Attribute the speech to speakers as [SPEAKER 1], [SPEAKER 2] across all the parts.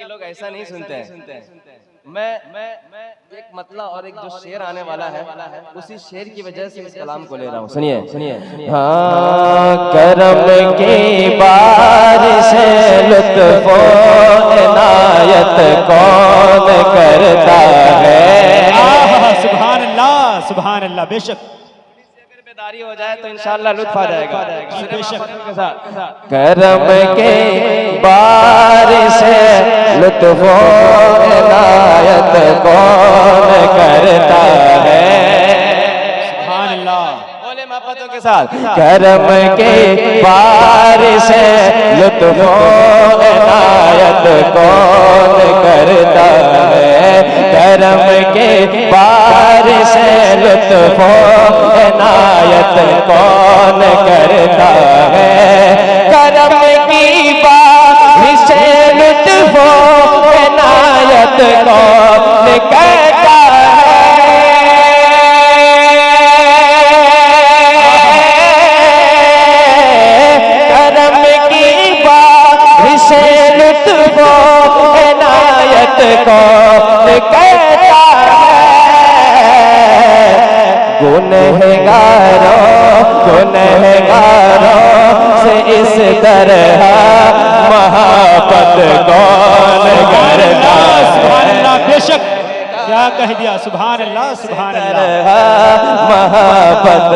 [SPEAKER 1] बाकी लोग ऐसा नहीं सुनते हैं। मैं एक मतला और एक जो शेर आने वाला है उसी शेर की वजह से इस कलाम को ले रहा हूँ। सुनिए। हाँ, करम की बारिश लुत्फ इनायत कौन करता है।
[SPEAKER 2] सुभान अल्लाह। बेशक
[SPEAKER 1] बेदारी हो जाए तो इंशाअल्लाह लुत्फ आ जाएगा।
[SPEAKER 3] करम के बारिश लुत्फ इनायत कौन करता है।
[SPEAKER 2] सुभान अल्लाह।
[SPEAKER 1] बोले मोहब्बतों के साथ।
[SPEAKER 3] करम के बारिश लुत्फ इनायत कौन करता है। करम के बारिश लुत्फ इनायत कौन करता है। करम की बारिश लुत्फ इनायत कौन करता है। करम की बारिश लुत्फ इनायत कौन करता है। गुनहगारों से इस तरह मोहब्बत कौन करता है।
[SPEAKER 2] बेशक क्या कह दिया। सुभान अल्लाह। सुभान अल्लाह।
[SPEAKER 3] मोहब्बत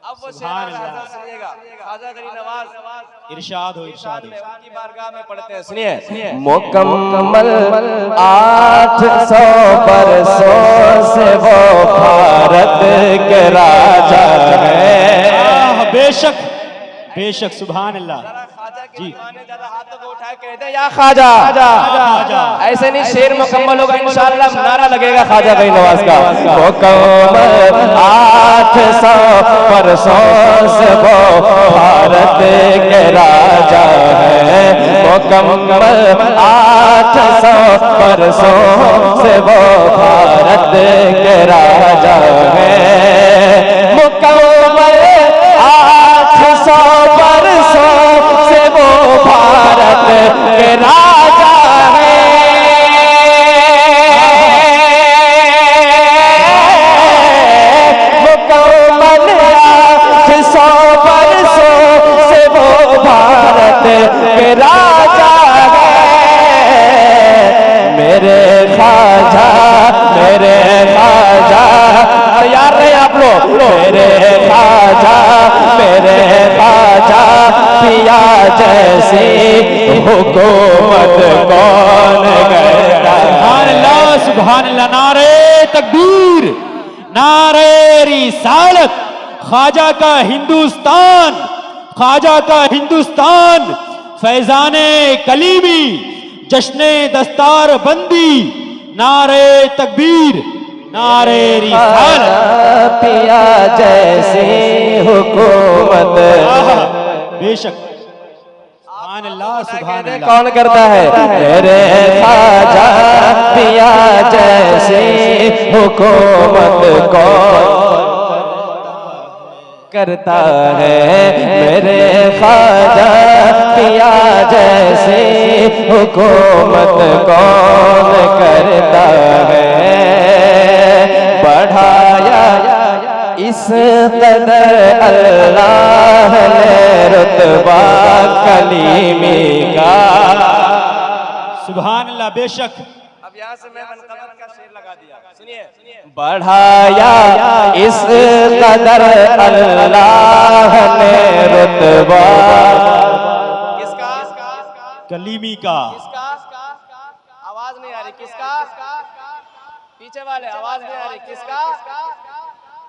[SPEAKER 1] अब वो शेर सुनिएगा। ख्वाजा गरीब नवाज
[SPEAKER 2] इरशाद हो इरशाद हो।
[SPEAKER 1] उनकी बारगाह में पढ़ते हैं। सुनिए।
[SPEAKER 3] मुकम्मल 800 बरसों से वो भारत के राजा है।
[SPEAKER 2] बेशक बेशक। सुभान अल्लाह।
[SPEAKER 1] ख्वाजा के
[SPEAKER 2] जी।
[SPEAKER 1] दीवाने जरा हाथों को उठा के कहते हैं या ख्वाजा। ऐसे नहीं, शेर मुकम्मल होगा इंशाअल्लाह, नारा लगेगा ख्वाजा गरीब नवाज का।
[SPEAKER 3] मुकम्मल 800 बरसों से वो भारत के राजा है। मुकम्मल 800 बरसों से वो भारत के राजा है। मुकम्मल 800 बरसों से वो भारत के राजा है। मुकम्मल 800 बरसों से वो भारत के राजा है। मेरे ख्वाजा तैयार रहे आप लोग। मेरे ख्वाजा पिया जैसी हुकूमत कौन करता है।
[SPEAKER 2] सुभान अल्लाह। सुभान अल्लाह। नारे तकबीर, नारे रिसालत। ख्वाजा का हिंदुस्तान, ख्वाजा का हिंदुस्तान, फैजाने कलीमी, जश्ने दस्तार बंदी। नारे तकबीर, नारे रिसालत।
[SPEAKER 3] पिया जैसी हुकूमत।
[SPEAKER 2] बेशक। सुभान अल्लाह। सुभान अल्लाह।
[SPEAKER 3] कौन करता है। मेरे ख्वाजा पिया जैसी हुकूमत कौन करता है। मेरे ख्वाजा पिया जैसी हुकूमत कौन करता है। बढ़ाया इस कदर अल्लाह ने रुतबा कलीमी का।
[SPEAKER 2] सुभान अल्लाह। बेशक।
[SPEAKER 1] अब यहाँ से मैं मनकबत का शेर लगा दिया। सुनिए।
[SPEAKER 3] बढ़ाया इस कदर अल्लाह ने रुतबा
[SPEAKER 1] किसका?
[SPEAKER 2] कलीमी का।
[SPEAKER 1] किसका? आवाज नहीं आ रही। किसका? पीछे वाले आवाज नहीं आ रही। किसका?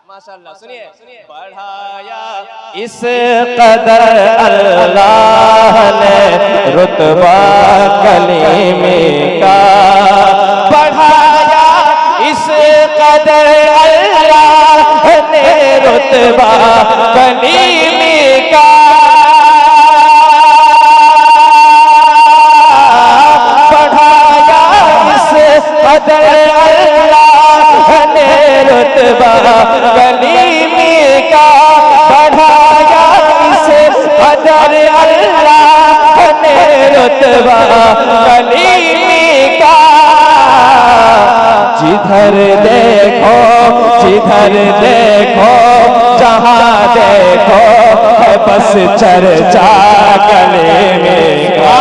[SPEAKER 1] माशाअल्लाह। सुनिए। बढ़ाया
[SPEAKER 3] इस कदर अल्लाह ने रुतबा कलीमी का। बढ़ाया इस कदर अल्लाह ने रुतबा कलीमी का। बढ़ाया इस कदर अल्लाह ने रुतबा कलीमी का। बढ़ाया इस कदर अल्लाह ने रुतबा कलीमी का, जिधर देखो जहां देखो है बस चर्चा कलीमी का।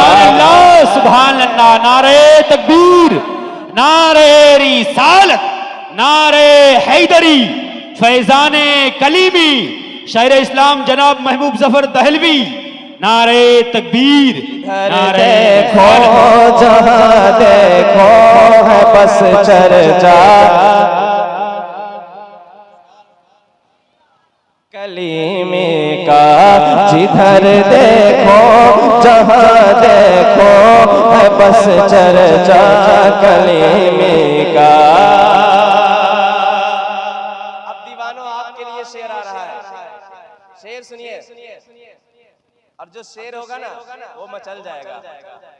[SPEAKER 2] सुभान अल्लाह, नारे तकबीर, नारे रिसालत, नारे हैदरी, फैजाने कलीमी, शायर इस्लाम जनाब महबूब जफर दहलवी, नारे तकबीर, नारे
[SPEAKER 3] देखो जहां देखो है बस चर्चा कलीमी का, जिधर देखो जहां देखो है बस चर्चा कलीमी का। अब दीवानों आपके लिए शेर आ रहा है, शेर सुनिए। और जो शेर होगा ना वो मचल जाएगा,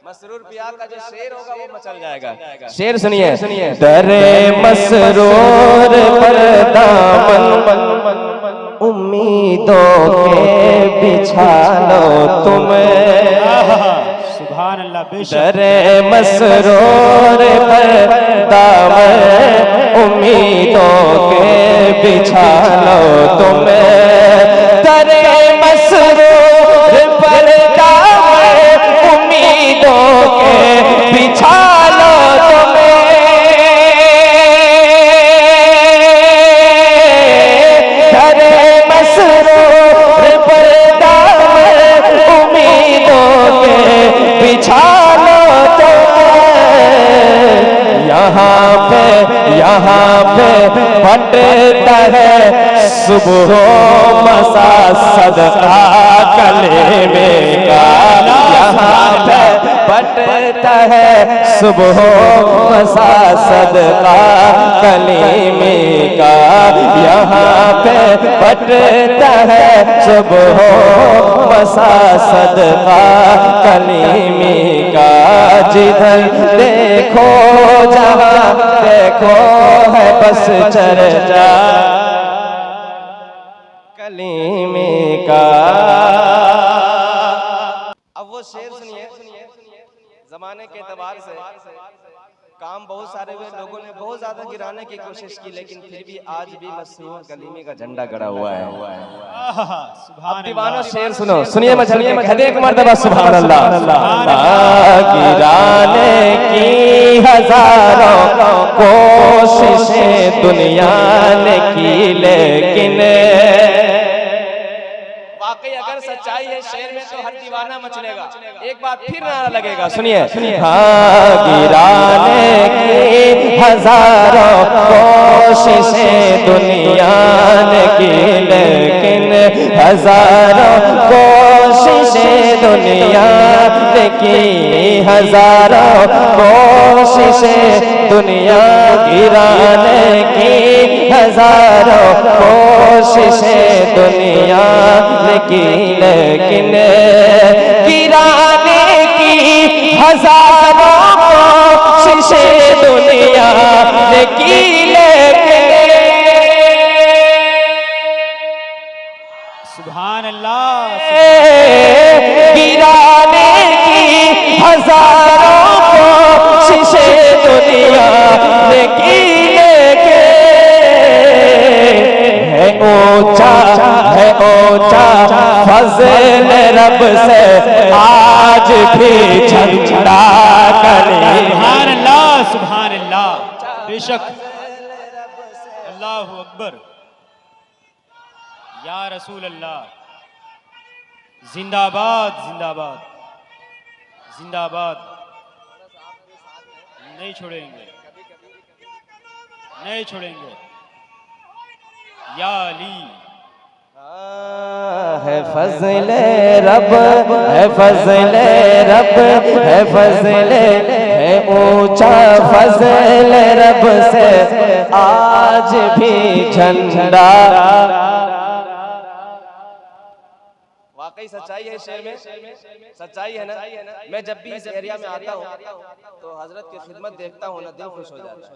[SPEAKER 3] मसरूर पिया का जो शेर होगा वो मचल जाएगा। शेर सुनिए। दरे मसरूर पर दामन उम्मीदों के बिछा लो तुम,
[SPEAKER 2] सुभान अल्लाह, बेशक।
[SPEAKER 3] दरे मसरूर पर दामन उम्मीदों के बिछा लो तुम, दरे मसरूर पर दामन उम्मीदों के बिछा लो तुम, दरे मसरूर पर दामन उम्मीदों के बिछा लो तुम। यहाँ पे बटता है सुबह मसा सदका कलीमी का, यहाँ पे बटता है सुबह मसा सदका कलीमी का, यहाँ पे बटता है सुबह मसा सदका कलीमी का। जिधर देखो जहाँ देखो है बस चर्चा कलीमी का। अब वो शेर सुनिए। जमाने के एतबार से काम बहुत सारे हुए, लोगों ने बहुत ज्यादा गिराने की कोशिश की, लेकिन फिर भी आज भी मसरूर कलीमी का झंडा गड़ा हुआ है। अब दीवानो शेर सुनो, सुनिए मचल के, कहते एक मर्तबा सुभान अल्लाह। गिराने की हजारों कोशिशें दुनिया ने की, लेकिन वाकई अगर सच्चाई है शेर में तो हर दीवाना मचलेगा। एक बार फिर नारा लगेगा, सुनिए। हाँ, गिराने की हजारों कोशिशें दुनिया ने की, लेकिन हजारों कोशिशें दुनिया ने की, हजारों कोशिशें दुनिया गिराने की, हजारों कोशिशें दुनिया ने की, लेकिन गिराने की हजारों कोशिशें दुनिया ने की, लेकिन
[SPEAKER 2] सुभान अल्लाह,
[SPEAKER 3] गिराने की हजारों कोशिशें दुनिया ने की, लेकिन है ऊंचा फज़ल रब से आज भी झंडा कलीमी।
[SPEAKER 2] सुभान अल्लाह, सुभान अल्लाह, बेशक। अल्लाहु अकबर, या रसूल अल्लाह, जिंदाबाद जिंदाबाद जिंदाबाद। नहीं छोड़ेंगे, नहीं छोड़ेंगे। या अली
[SPEAKER 3] है फज़ले रब, है फज़ले रब, है फज़ले, है ऊंचा फज़ले रब से आज भी झंडा। वाकई सच्चाई है शेर में, सच्चाई है ना। मैं जब भी इस एरिया में आता हूँ तो हजरत की खिदमत देखता हूँ ना, दिल खुश हो जाता है।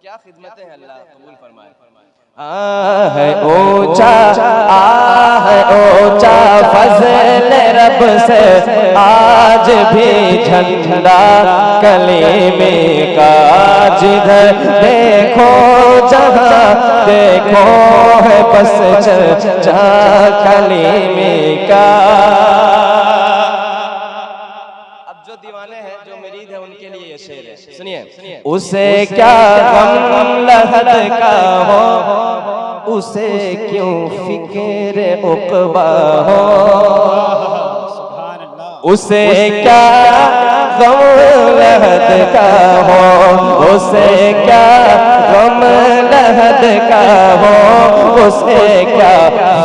[SPEAKER 3] क्या खिदमतें हैं, अल्लाह कबूल फरमाए।
[SPEAKER 1] है ऊंचा है ऊंचा फज़ल रब से आज भी झंडा कलीमे का, जिधर देखो जहां देखो है बस चर्चा कलीमे का। अब जो दीवाने हैं, जो मुरीद है, उनके लिए ये शेर है, सुनिए। उसे क्या गम लहद का हो, उसे क्यों फिक्र उक़बा हो, उसे क्या गम लहद का हो, उसे क्या गम लहद का हो, उसे क्या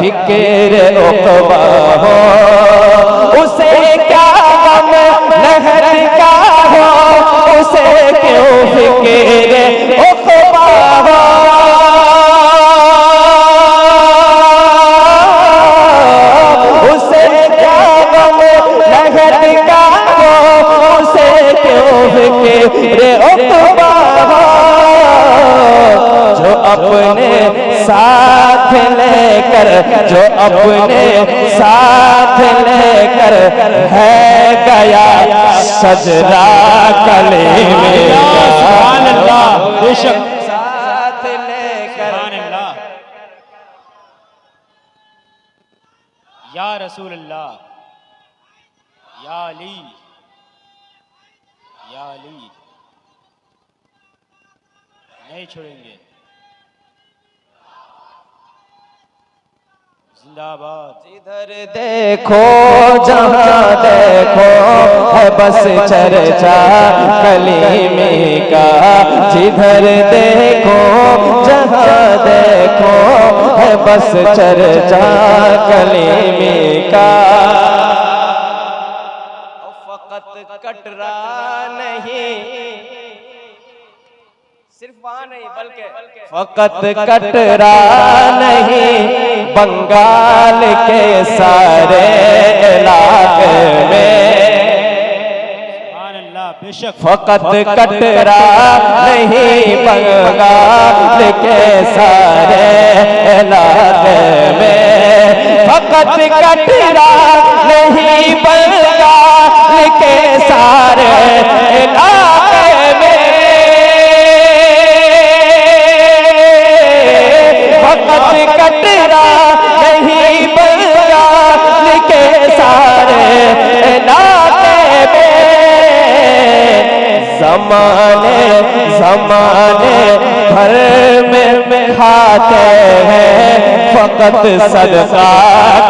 [SPEAKER 1] फिक्र उक़बा हो, उसे क्या गम लहद का हो, उसे क्यों फिक्र उक़बा हो, उसे क्या गम लहद का हो, उसे क्यों फिक्र उक़बा हो, जो अपने साथ लेकर, जो अपने साथ लेकर है गया सजदा कलीमे का।
[SPEAKER 2] सुभान अल्लाह, बेशक
[SPEAKER 1] साथ लेकर।
[SPEAKER 2] सुभान अल्लाह। या रसूल अल्लाह, या अली, या अली, नहीं छोड़ेंगे। जिंदाबाद।
[SPEAKER 1] जिधर देखो जहां देखो है बस चर्चा कलीमे का, जिधर देखो जहां देखो है बस चर्चा कलीमे का। फकत कटरा नहीं, सिर्फ वहाँ नहीं बल्कि फकत कटरा नहीं, बंगाल के सारे इलाके में,
[SPEAKER 2] सुभान अल्लाह, बेशक
[SPEAKER 1] फकत कटरा नहीं, बंगाल के सारे इलाके में, फकत कटरा नहीं, बंगाल के सारे इलाके में, फकत कटरा नहीं, बंगाल के सारे इलाके में, ज़माने ज़माने भर में खाते हैं फकत सदका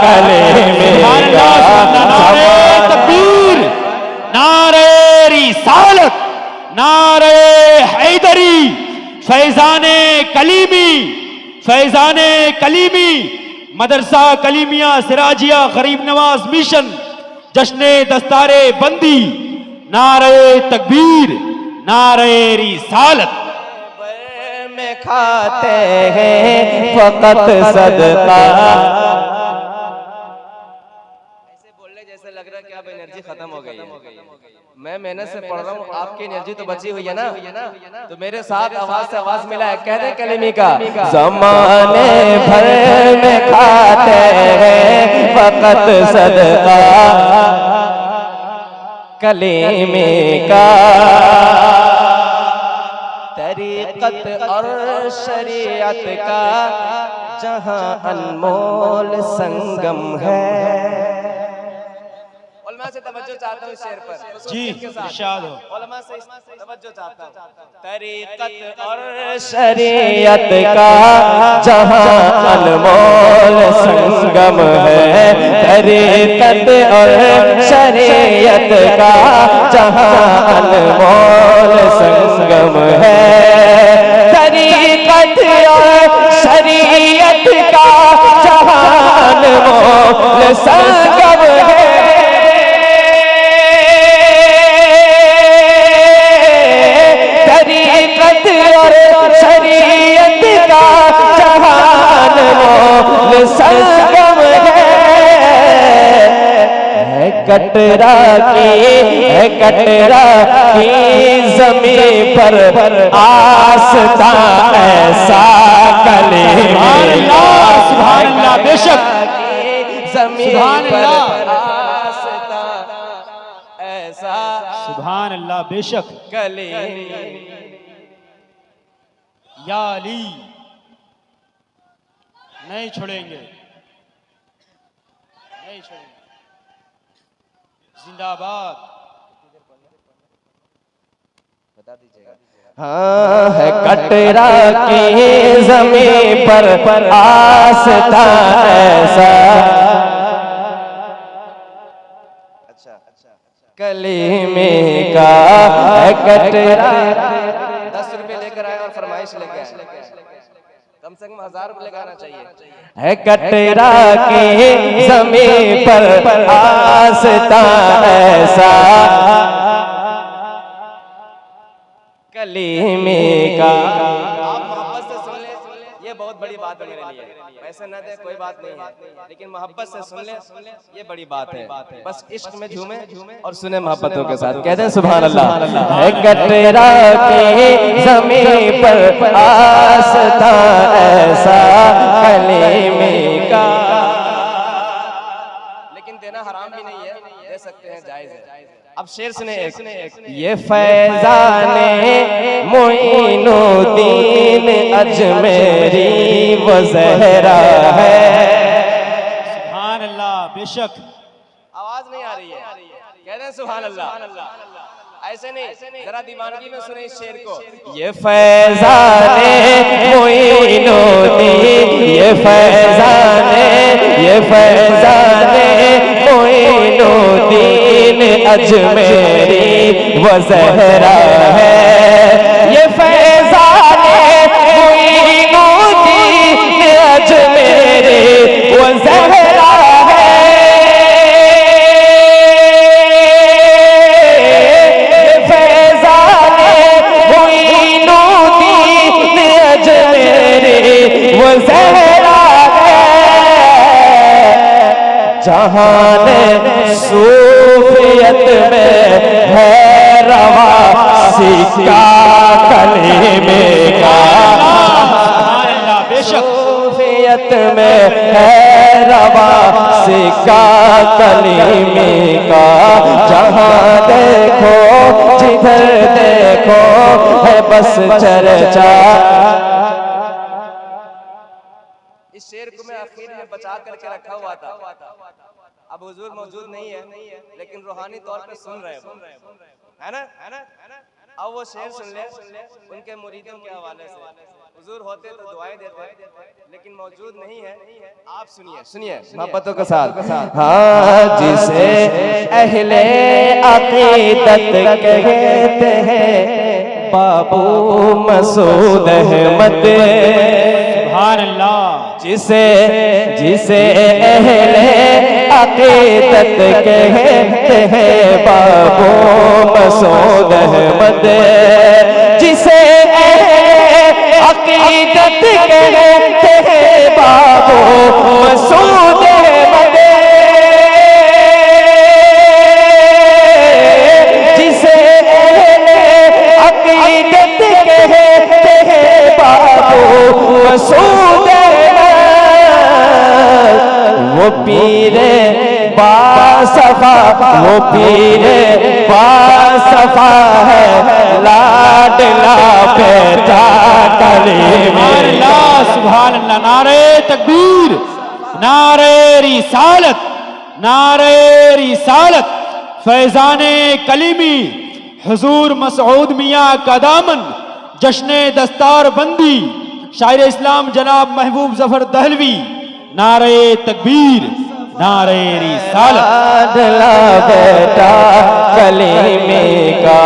[SPEAKER 1] कलीमे का।
[SPEAKER 2] नारे तकबीर, नारे रिसालत, नारे हैदरी, फैजाने कलीमी, फैजाने कलीमी, मदरसा कलीमिया सिराजिया गरीब नवाज मिशन, जश्ने दस्तारे बंदी, नारे तकबीर, नारे रिसालत।
[SPEAKER 1] में खाते हैं फकत सदका। ऐसे बोलने जैसे लग रहा है कि अब एनर्जी खत्म हो गई है। मैं मेहनत से पढ़ रहा हूँ, आपकी एनर्जी तो बची हुई है ना, तो मेरे साथ आवाज से आवाज मिला है, कह दे कलीमी का। ज़माने भर में खाते हैं फकत सदका कलीमे का। तरीक़त और शरीयत का जहां अनमोल संगम है। उलमा से तवज्जो चाहता हूँ इस शेर पर।
[SPEAKER 2] जी, इरशाद हो।
[SPEAKER 1] उलमा से तवज्जो चाहता हूँ। तरीक़त और शरीयत का जहां अनमोल संगम है, तरीक़त और शरीयत का जहां अनमोल संगम है, तरीक़त और शरीयत का जहां अनमोल संगम है, तरीक़त और शरीयत का जहां अनमोल संगम है। कटरा की ज़मीं पर आस्था ऐसा
[SPEAKER 2] सुभान अल्लाह, सुभान अल्लाह, बेशक
[SPEAKER 1] जमीन
[SPEAKER 2] सुभान
[SPEAKER 1] पर
[SPEAKER 2] अल्लाह।
[SPEAKER 1] आस्था ऐसा
[SPEAKER 2] सुभान अल्लाह, बेशक
[SPEAKER 1] कलीमी।
[SPEAKER 2] या अली नहीं छोड़ेंगे, नहीं छोड़ेंगे। जिंदाबाद।
[SPEAKER 1] हाँ है कटरा की जमीन पर आस्था ऐसा कलीमे का है कटरा। 10 रुपए लेकर आए और फरमाइश लेकर आए, कम से कम 1000 रुपए लेकर आना चाहिए। है कटरा की जमीन पर आस्था ऐसा कलीमे का। आप मोहब्बत से सुन ले, ये बहुत बड़ी बात है मेरे लिए। पैसे न दे कोई बात नहीं है, लेकिन मोहब्बत से सुन ले, ये बड़ी बात है। बस इश्क में झूमे और सुने मोहब्बतों के साथ। कहते हैं सुभान अल्लाह। है कटरा की जमीन पर आस्था ऐसा कलीमे का। लेकिन देना हराम भी नहीं है, दे सकते हैं, जायज है। अब शेर सुने एक। ये फैजाने मोइनुद्दीन अजमेरी वो ज़हरा है।
[SPEAKER 2] सुभान अल्लाह, बेशक।
[SPEAKER 1] आवाज नहीं आ रही है, कह रहे हैं सुभान अल्लाह। ऐसे नहीं, जरा दीवानगी में सुने इस शेर को। ये फैजाने मोइनुद्दीन, ये फैजाने मोइनुद्दीन अजमेरी वो ज़हरा है। ये फैजाने मोइनुद्दीन अजमेरी वो ज़हरा है। ये फैजाने मोइनुद्दीन अजमेरी वो ज़हरा जहान सूफियत में है रवा सिक्का कलीमे का।
[SPEAKER 2] सुभान अल्लाह, बेशक।
[SPEAKER 1] सूफियत में है रवा सिक्का कलीमे का। जहाँ देखो जिधर देखो है बस चर्चा। इस शेर को मैं आखिर में बचा करके रखा हुआ था। अब हुजूर मौजूद नहीं है, लेकिन रूहानी तौर पे सुन रहे हैं, है ना? अब वो शेर सुन ले उनके मुरीदों के हवाले से। हुजूर होते तो दुआएं देते, लेकिन मौजूद नहीं है। आप सुनिए मोहब्बतों के साथ। हाँ, जिसे अहले अकीदत कहते हैं बाबू मसूद अहमद।
[SPEAKER 2] सुभान अल्लाह।
[SPEAKER 1] जिसे अहले अकीदत कहते हैं बाबू मसूद अहमद। जिसे अहले अकीदत कहते हैं बाबू मसूद अहमद। जिसे अहले अकीदत कहते हैं बाबू मसूद वो पीरे बासफा, वो पीरे बासफा है लाडला बेटा कलीमे।
[SPEAKER 2] सुभान अल्लाह। नारे तकबीर, नारे रिसालत, नारे रिसालत। फैजाने कलीमी हुजूर मसऊद मियाँ का दामन, जश्न दस्तार बंदी शायर इस्लाम जनाब महबूब जफर दहलवी। नारे तकबीर, नारे रिसालत।
[SPEAKER 1] लाडला बेटा कलीमे का।